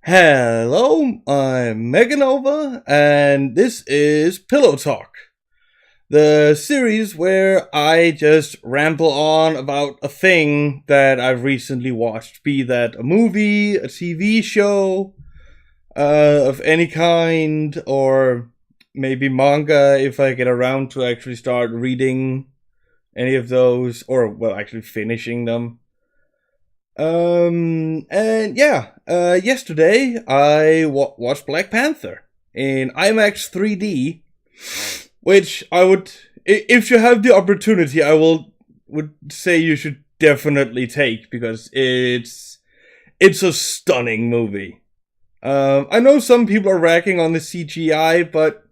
Hello, I'm Meganova, and this is Pillow Talk, the series where I just ramble on about a thing that I've recently watched, be that a movie, a TV show, of any kind, or maybe manga if I get around to actually start reading any of those, or, well, actually finishing them. And yeah, yesterday I watched Black Panther in IMAX 3D, which I would, if you have the opportunity, would say you should definitely take because it's a stunning movie. I know some people are ragging on the CGI, but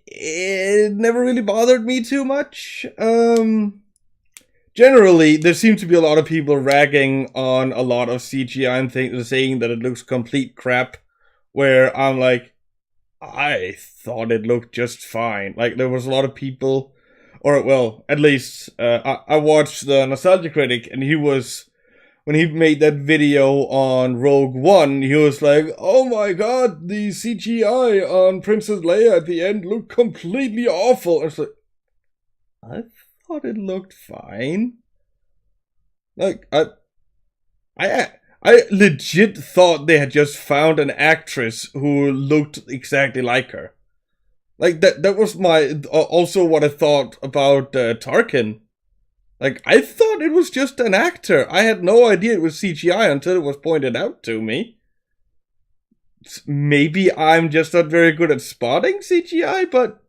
it never really bothered me too much. Generally, there seems to be a lot of people ragging on a lot of CGI and saying that it looks complete crap, where I'm like, I thought it looked just fine. Like, there was a lot of people, or, well, at least, I watched the Nostalgia Critic, and when he made that video on Rogue One, he was like, oh my god, the CGI on Princess Leia at the end looked completely awful. I was like, I thought it looked fine. Like, I legit thought they had just found an actress who looked exactly like her. Like, that was also what I thought about Tarkin. Like, I thought it was just an actor. I had no idea it was CGI until it was pointed out to me. Maybe I'm just not very good at spotting CGI, but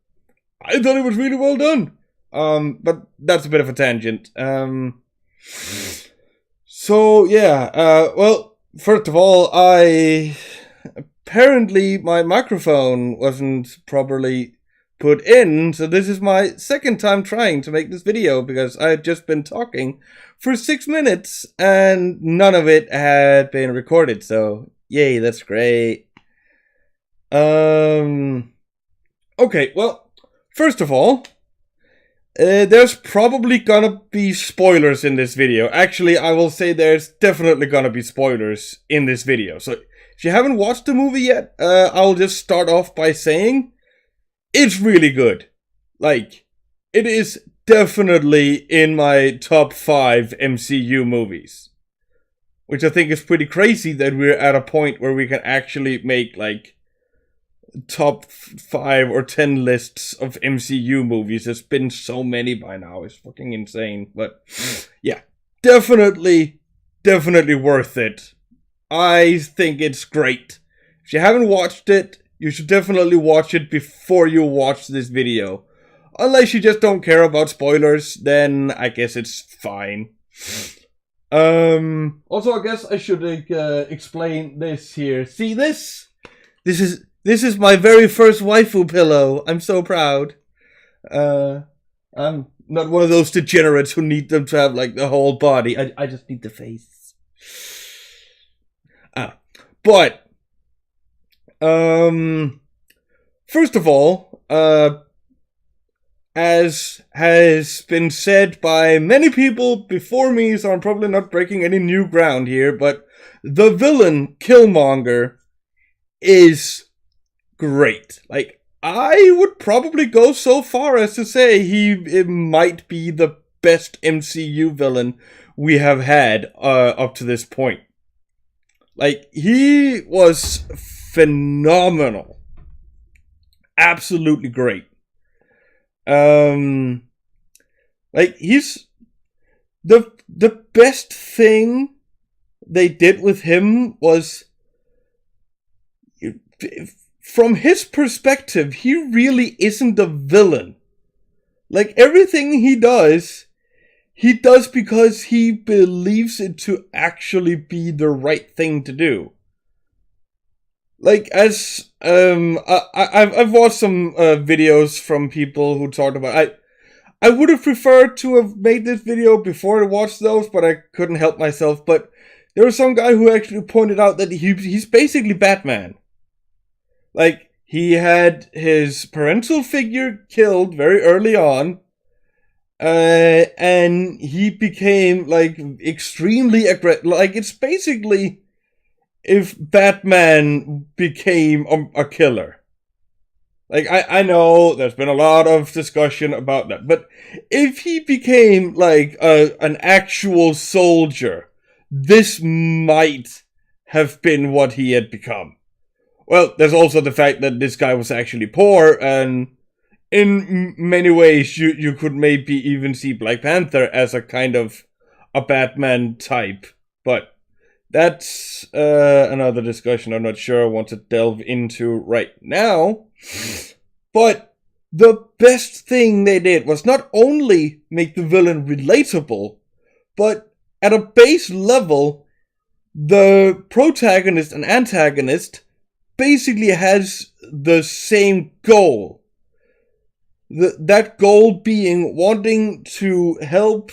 I thought it was really well done. But that's a bit of a tangent. So yeah, well, first of all, apparently my microphone wasn't properly put in, so this is my second time trying to make this video because I had just been talking for 6 minutes and none of it had been recorded, so yay, that's great. Okay, well, first of all, there's probably gonna be spoilers in this video. Actually, I will say there's definitely gonna be spoilers in this video. So, if you haven't watched the movie yet, I'll just start off by saying it's really good. Like, it is definitely in my top 5 MCU movies. Which I think is pretty crazy that we're at a point where we can actually make, like, top 5 or 10 lists of MCU movies. There's been so many by now. It's fucking insane. But yeah, definitely worth it. I think it's great. If you haven't watched it, you should definitely watch it before you watch this video. Unless you just don't care about spoilers, then I guess it's fine. Also, I guess I should explain this here. See this? This is my very first waifu pillow. I'm so proud. I'm not one of those degenerates who need them to have, like, the whole body. I just need the face. But, first of all, as has been said by many people before me, so I'm probably not breaking any new ground here, but the villain, Killmonger, is great. Like, I would probably go so far as to say it might be the best MCU villain we have had up to this point. Like, he was phenomenal. Absolutely great. Like, he's the best thing they did with him was, from his perspective, he really isn't a villain. Like, everything he does because he believes it to actually be the right thing to do. Like, as, I've watched some videos from people who talked about, I would have preferred to have made this video before I watched those, but I couldn't help myself. But there was some guy who actually pointed out that he's basically Batman. Like, he had his parental figure killed very early on, and he became, like, extremely aggressive. Like, it's basically if Batman became a killer. Like, I know there's been a lot of discussion about that, but if he became, like, an actual soldier, this might have been what he had become. Well, there's also the fact that this guy was actually poor, and in many ways, you could maybe even see Black Panther as a kind of a Batman type, but that's another discussion I'm not sure I want to delve into right now. But the best thing they did was not only make the villain relatable, but at a base level, the protagonist and antagonist basically has the same goal. That goal being wanting to help,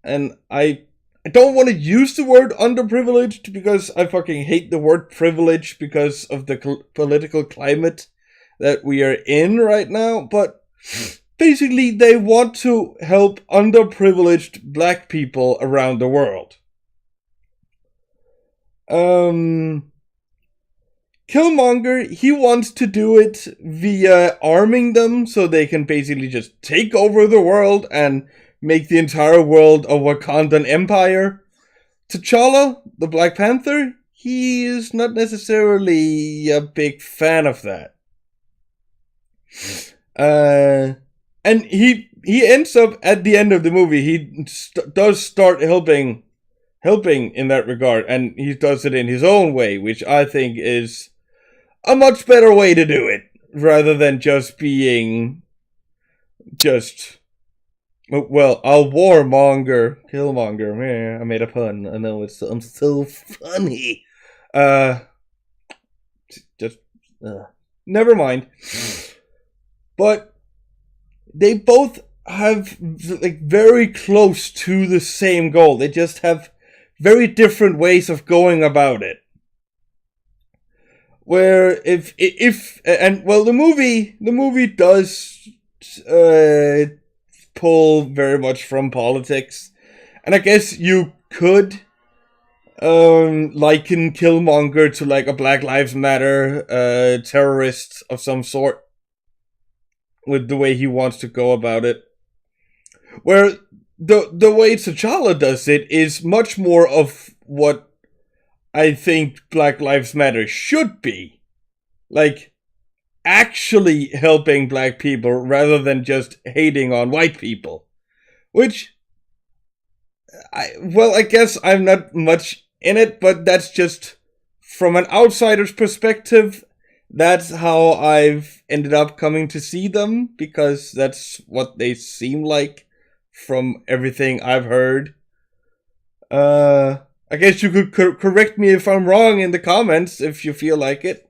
and I don't want to use the word underprivileged because I fucking hate the word privilege because of the political climate that we are in right now, but basically they want to help underprivileged black people around the world. Killmonger, he wants to do it via arming them so they can basically just take over the world and make the entire world a Wakandan empire. T'Challa, the Black Panther, he is not necessarily a big fan of that. And he ends up at the end of the movie, he does start helping in that regard, and he does it in his own way, which I think is a much better way to do it, rather than just being well, I'll warmonger, Killmonger. Man, I made a pun. I know I'm so funny. Never mind. But they both have like very close to the same goal. They just have very different ways of going about it. Where the movie does pull very much from politics, and I guess you could liken Killmonger to like a Black Lives Matter terrorist of some sort, with the way he wants to go about it. Where the way T'Challa does it is much more of what I think Black Lives Matter should be. Like, actually helping black people rather than just hating on white people. Which, I guess I'm not much in it, but that's just from an outsider's perspective. That's how I've ended up coming to see them, because that's what they seem like from everything I've heard. I guess you could correct me if I'm wrong in the comments if you feel like it.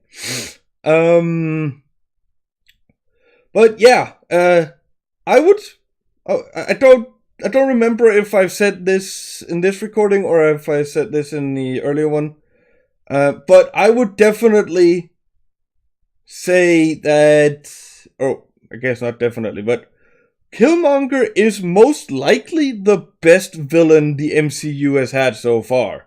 But yeah, I would. I don't remember if I've said this in this recording or if I said this in the earlier one. But I would definitely say that, I guess not definitely, but Killmonger is most likely the best villain the MCU has had so far.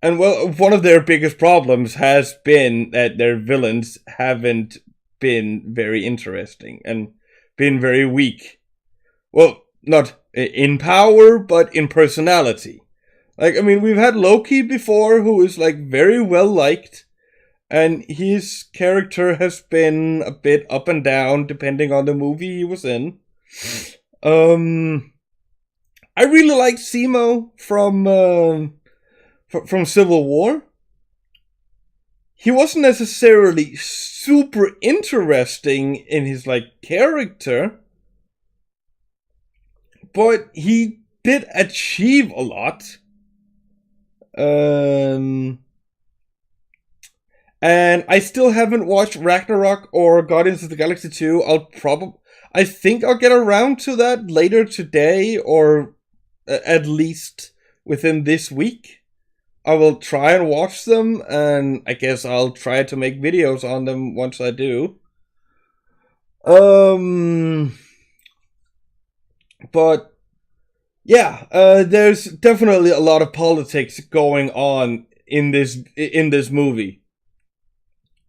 And well, one of their biggest problems has been that their villains haven't been very interesting and been very weak. Well, not in power, but in personality. Like, I mean, we've had Loki before, who is like very well liked, and his character has been a bit up and down depending on the movie he was in. I really liked Zemo from Civil War. He wasn't necessarily super interesting in his like character, but he did achieve a lot. And I still haven't watched Ragnarok or Guardians of the Galaxy 2. I think I'll get around to that later today, or at least within this week. I will try and watch them, and I guess I'll try to make videos on them once I do. But yeah, there's definitely a lot of politics going on in this movie.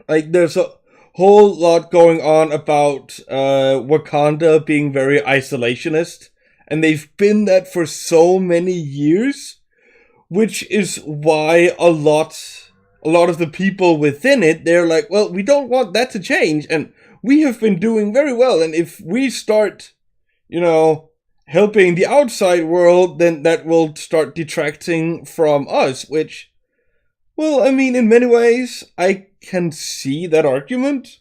Like, there's a whole lot going on about Wakanda being very isolationist, and they've been that for so many years, which is why a lot of the people within it, they're like, well, we don't want that to change, and we have been doing very well, and if we start, helping the outside world, then that will start detracting from us, which, well, I mean, in many ways, I can see that argument,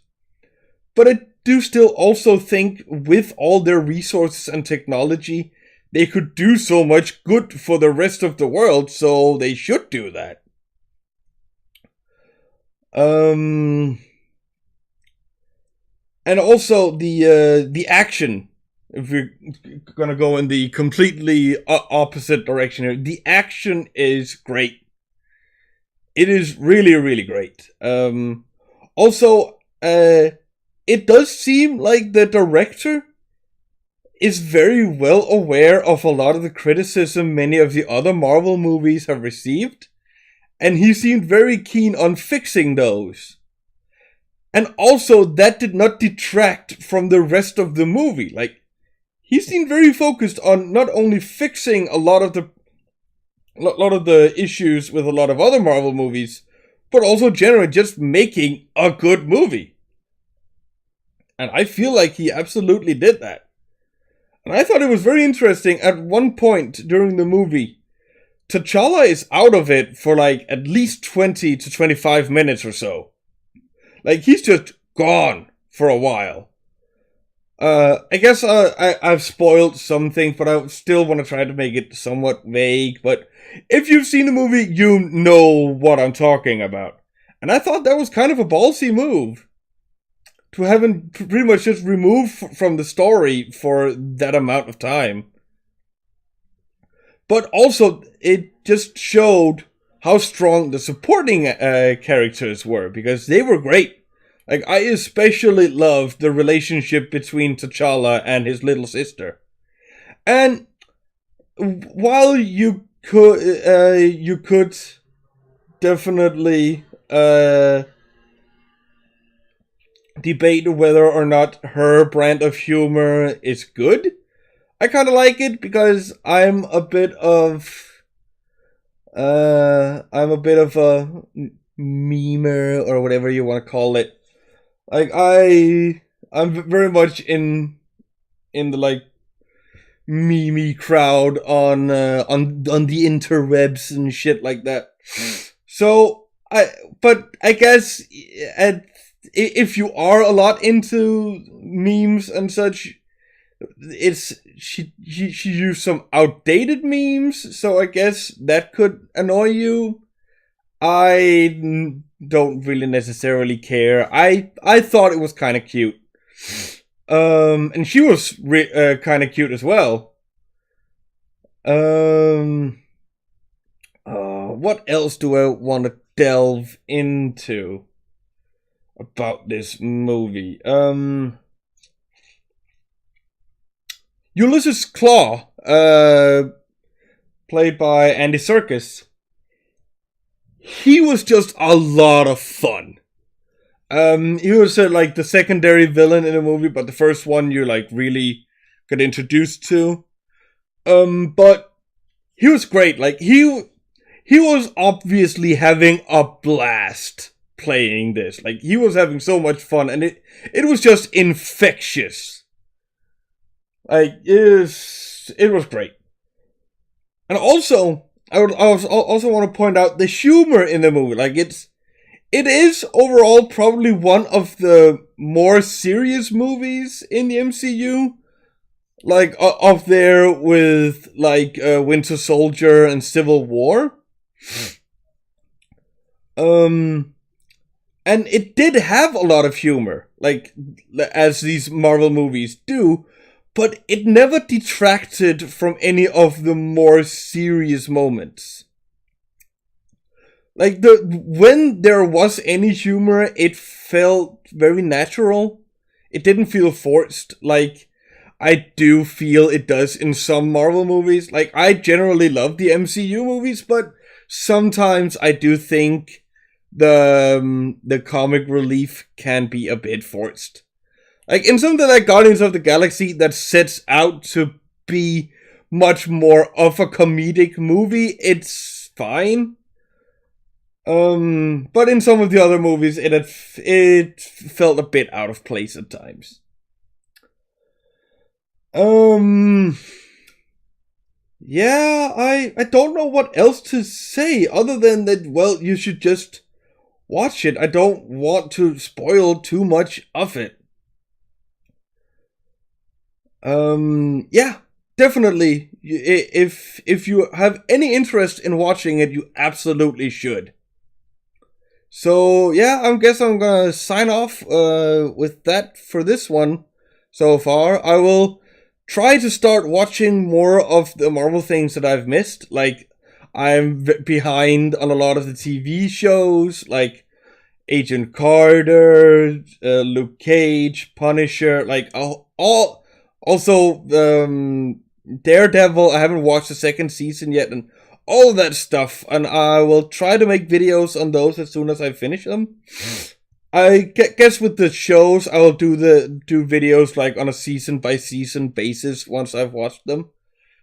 but I do still also think with all their resources and technology, they could do so much good for the rest of the world, so they should do that. And also the action, if we're gonna go in the completely opposite direction here, the action is great. It is really, really great. Also, it does seem like the director is very well aware of a lot of the criticism many of the other Marvel movies have received, and he seemed very keen on fixing those. And also, that did not detract from the rest of the movie. Like, he seemed very focused on not only fixing a lot of the issues with a lot of other Marvel movies, but also generally just making a good movie. And I feel like he absolutely did that. And I thought it was very interesting. At one point during the movie, T'Challa is out of it for like at least 20 to 25 minutes or so. Like, he's just gone for a while. I guess I've spoiled something, but I still want to try to make it somewhat vague. But if you've seen the movie, you know what I'm talking about. And I thought that was kind of a ballsy move, to have him pretty much just removed from the story for that amount of time. But also, it just showed how strong the supporting characters were, because they were great. Like, I especially loved the relationship between T'Challa and his little sister. And while you could definitely debate whether or not her brand of humor is good, I kind of like it because I'm a bit of a memer, or whatever you want to call it. Like, I'm very much in the like meme crowd on the interwebs and shit like that. So but I guess if you are a lot into memes and such, she used some outdated memes, so I guess that could annoy you. I don't really necessarily care. I thought it was kind of cute. And she was kind of cute as well. What else do I want to delve into about this movie? Ulysses Claw, played by Andy Serkis. He was just a lot of fun. He was like the secondary villain in the movie, but the first one you like really got introduced to. But he was great. Like, he was obviously having a blast playing this. Like, he was having so much fun, and it was just infectious. Like, it was great. And also, I also want to point out the humor in the movie. Like, it is overall probably one of the more serious movies in the MCU. Like, up there with, like, Winter Soldier and Civil War. And it did have a lot of humor, like, as these Marvel movies do, but it never detracted from any of the more serious moments. Like, when there was any humor, it felt very natural. It didn't feel forced, like I do feel it does in some Marvel movies. Like, I generally love the MCU movies, but sometimes I do think the comic relief can be a bit forced. Like in something like Guardians of the Galaxy that sets out to be much more of a comedic movie, it's fine. But in some of the other movies, it felt a bit out of place at times. Yeah, I don't know what else to say other than that, well, you should just watch it. I don't want to spoil too much of it. Yeah, definitely. If you have any interest in watching it, you absolutely should. So yeah, I guess I'm gonna sign off with that for this one. So far, I will try to start watching more of the Marvel things that I've missed. Like I'm behind on a lot of the TV shows, like Agent Carter, Luke Cage, Punisher, like all. Also, Daredevil. I haven't watched the second season yet, and all of that stuff. And I will try to make videos on those as soon as I finish them. I guess with the shows, I will do videos like on a season by season basis once I've watched them.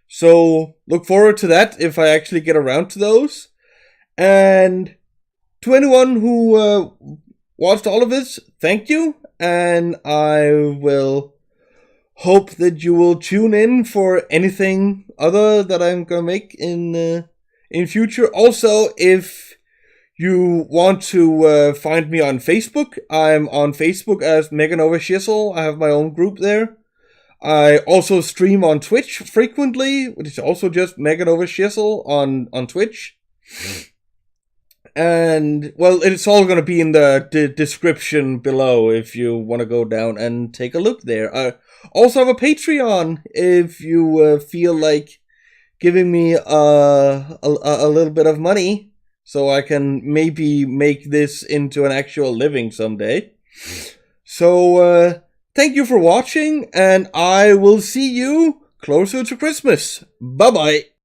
So look forward to that if I actually get around to those. And to anyone who watched all of this, thank you, and I will hope that you will tune in for anything other that I'm gonna make in future. Also, if you want to find me on Facebook, I'm on Facebook as Meganova Shizzle. I have my own group there. I also stream on Twitch frequently, which is also just Meganova Shizzle on Twitch. And, well, it's all going to be in the description below if you want to go down and take a look there. I also have a Patreon if you feel like giving me a little bit of money so I can maybe make this into an actual living someday. So, thank you for watching, and I will see you closer to Christmas. Bye-bye.